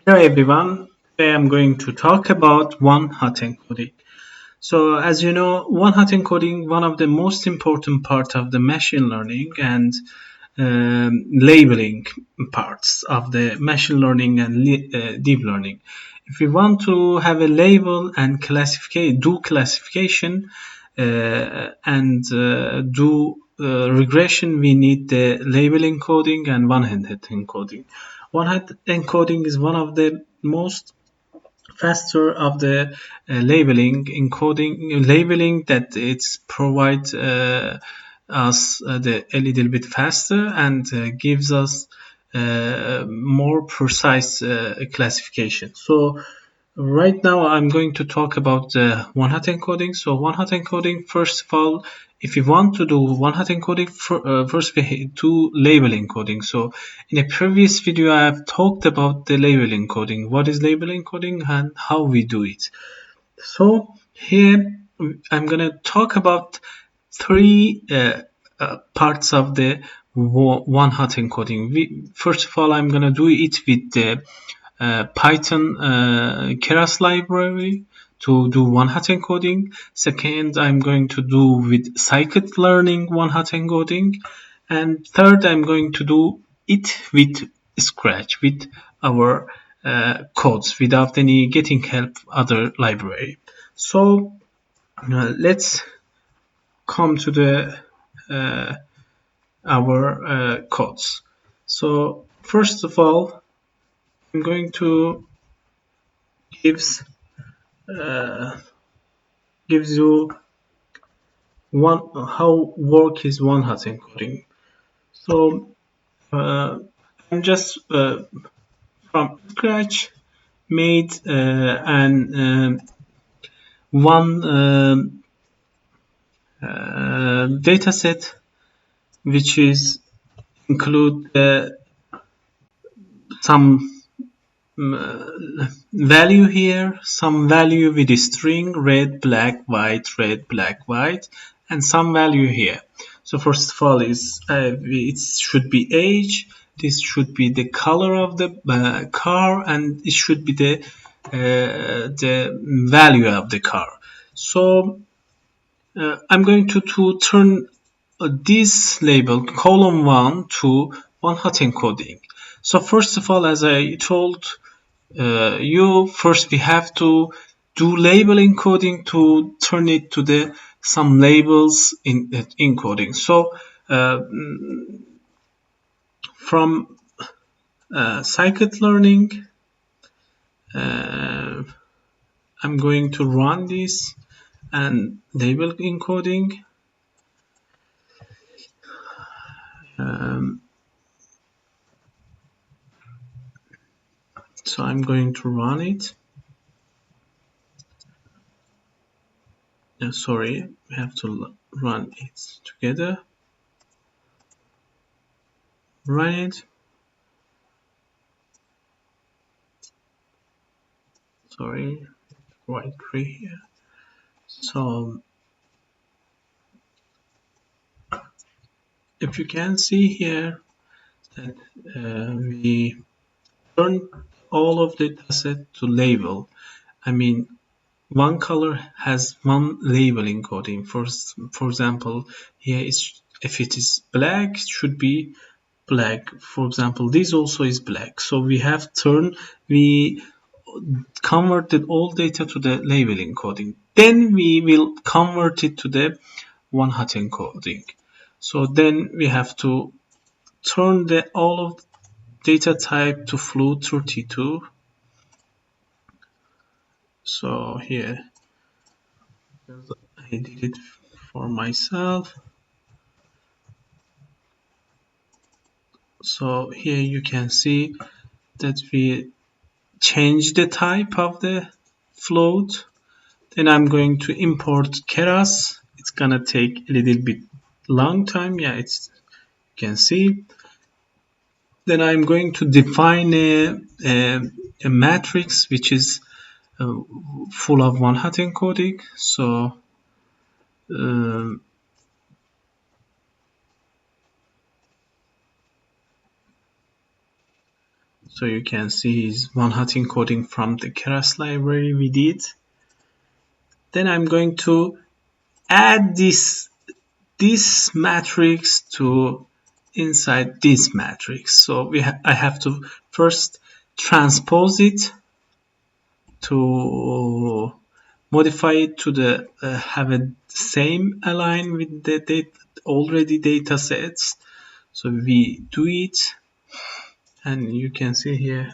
Hello everyone. Today I'm going to talk about one-hot encoding. So as you know, one-hot encoding, one of the most important part of the machine learning and labeling parts of the machine learning and deep learning. If we want to have a label and do classification and do regression, we need the label encoding and one-hot encoding. One-hot encoding is one of the most faster of the labeling that it's provide us a little bit faster and gives us more precise classification. So right now I'm going to talk about the one-hot encoding. So one-hot encoding, first of all, if you want to do one-hot encoding, first we do label encoding. So in a previous video I have talked about the label encoding, what is label encoding and how we do it. So here I'm going to talk about three parts of the one-hot encoding. First of all, I'm going to do it with the Python keras library to do one-hot encoding. Second, I'm going to do with scikit-learn one-hot encoding. And third, I'm going to do it with Scratch, with our codes, without any getting help other library. So let's come to the our codes. So first of all, I'm going to gives uh, gives you one how work is one-hot encoding. So I'm just from scratch made an one data set which is include some value here, some value with a string red, black, white, and some value here. So first of all, it should be age. This should be the color of the car, and it should be the value of the car. So I'm going to turn this label column 1 to one-hot encoding. So first of all, as I told first we have to do label encoding to turn it to the some labels in encoding. So from scikit-learn, I'm going to run this and label encoding. So I'm going to run it. Sorry, we have to run it together. Run it. Sorry, right tree here. So if you can see here that we turn all of the dataset to label. I mean, one color has one label encoding. For example, here is if it is black, it should be black. For example, this also is black. So we converted all data to the label encoding. Then we will convert it to the one-hot encoding. So then we have to turn all of data type to float32. So here I did it for myself. So here you can see that we change the type of the float. Then I'm going to import keras. It's gonna take a little bit long time. Yeah, you can see. Then I'm going to define a matrix which is full of one-hot encoding. So So you can see is one hot encoding from the keras library we did. Then I'm going to add this matrix to inside this matrix. So I have to first transpose it to modify it to the have a same align with the already data sets. So we do it, and you can see here.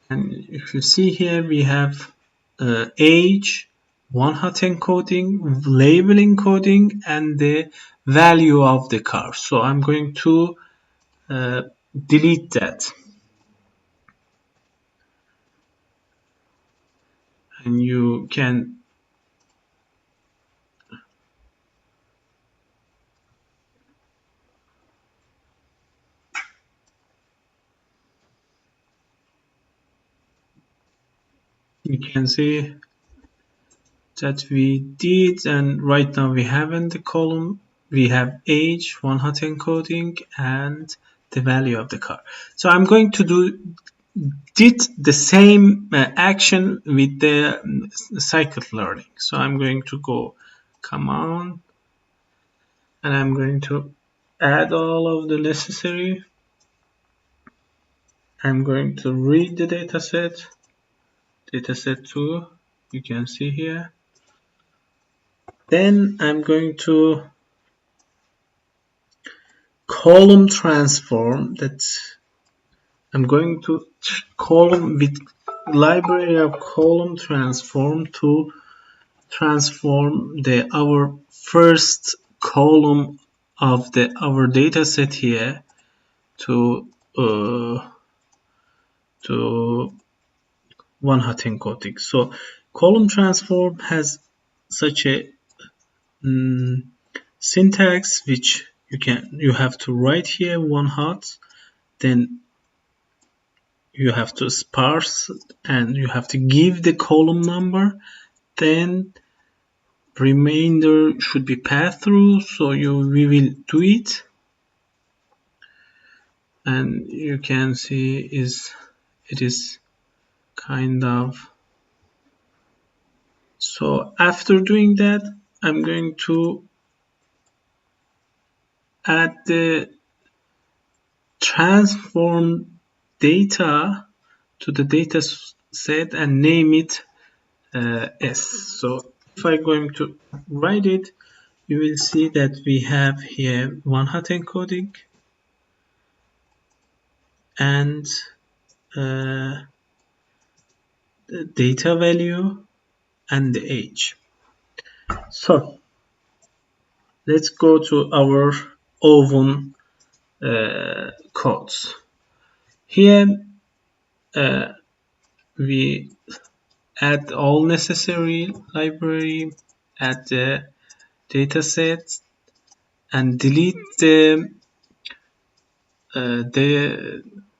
And if you see here, we have age, one hot encoding, label encoding, and the value of the car. So I'm going to delete that. And you can see that we did, and right now we have in the column we have age, one hot encoding, and the value of the car. So I'm going to did the same action with the scikit-learn. So I'm going to go command, and I'm going to add all of the necessary. I'm going to read the dataset 2, you can see here. Then I'm going to column transform, that I'm going to column with library of column transform to transform our first column of our data set here to one hot encoding. So column transform has such a syntax which you have to write here one hot, then you have to sparse and you have to give the column number, then remainder should be passed through. So we will do it, and you can see it is kind of. So after doing that, I'm going to add the transform data to the data set and name it S. So if I'm going to write it, you will see that we have here one hot encoding and the data value and the age. So let's go to our oven codes. Here we add all necessary library, add the dataset, and delete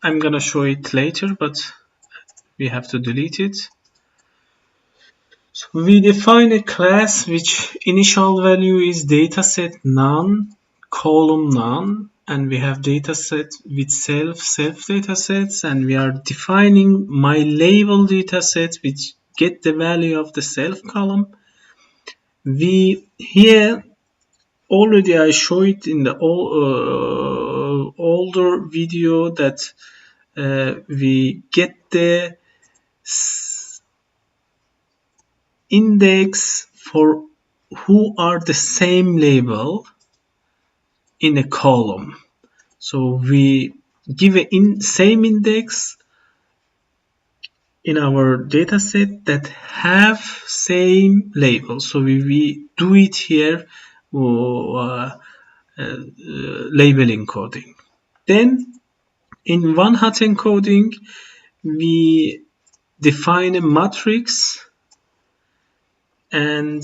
I'm gonna show it later, but we have to delete it. So we define a class which initial value is dataset none, column none, and we have dataset with self datasets, and we are defining my label dataset which get the value of the self column. We here already I show it in the older video that we get the index for who are the same label in a column. So we give a same index in our dataset that have same label. So we do it here label encoding. Then in one hot encoding we define a matrix, and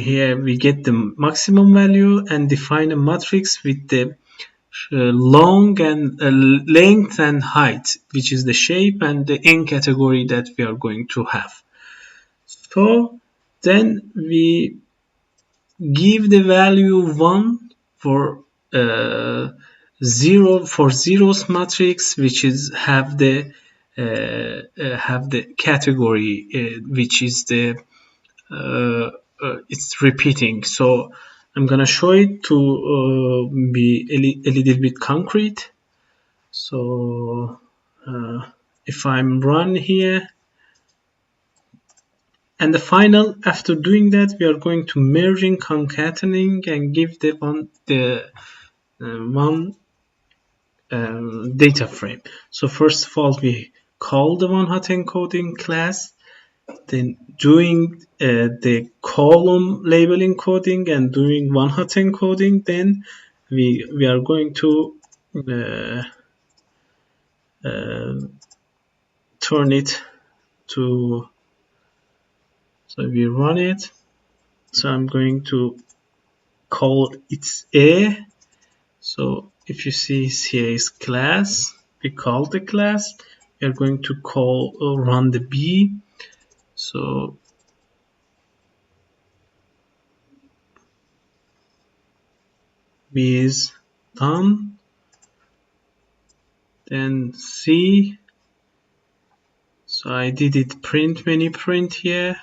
here we get the maximum value and define a matrix with the long and length and height, which is the shape and the n category that we are going to have. So Then we give the value 1 for zeros matrix, which is have the category which is the it's repeating. So I'm gonna show it to be a little bit concrete. So if I'm run here, and the final, after doing that, we are going to merging, concatenating, and give the one data frame. So first of all, we call the one hot encoding class, then doing the column label encoding and doing one hot encoding. Then we are going to turn it to, so we run it. So I'm going to call it's A. So if you see here is class, we call the class. We are going to call run the B. So B is done. Then C. So I did it print many print here.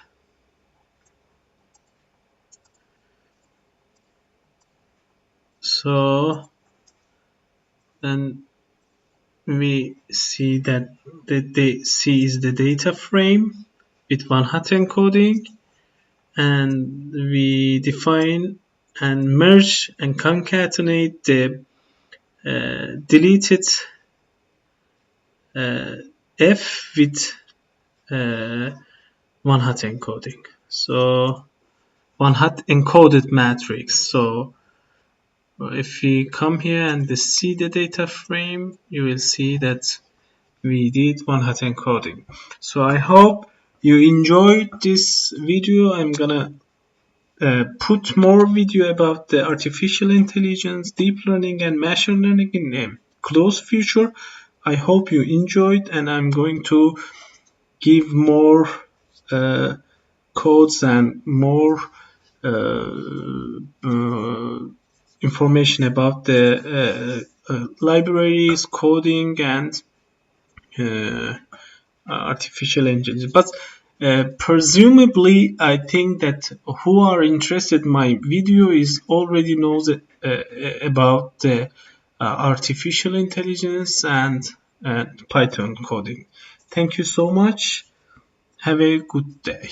So then we see that the C is the data frame with one hot encoding, and we define and merge and concatenate the deleted F with one hot encoding. So one hot encoded matrix. So if we come here and see the data frame, you will see that we did one hot encoding. So I hope you enjoyed this video. I'm gonna put more video about the artificial intelligence, deep learning, and machine learning in the close future. I hope you enjoyed, and I'm going to give more codes and more information about the libraries, coding, and uh, artificial intelligence. But presumably, I think that who are interested in my video is already knows about the artificial intelligence and Python coding. Thank you so much. Have a good day.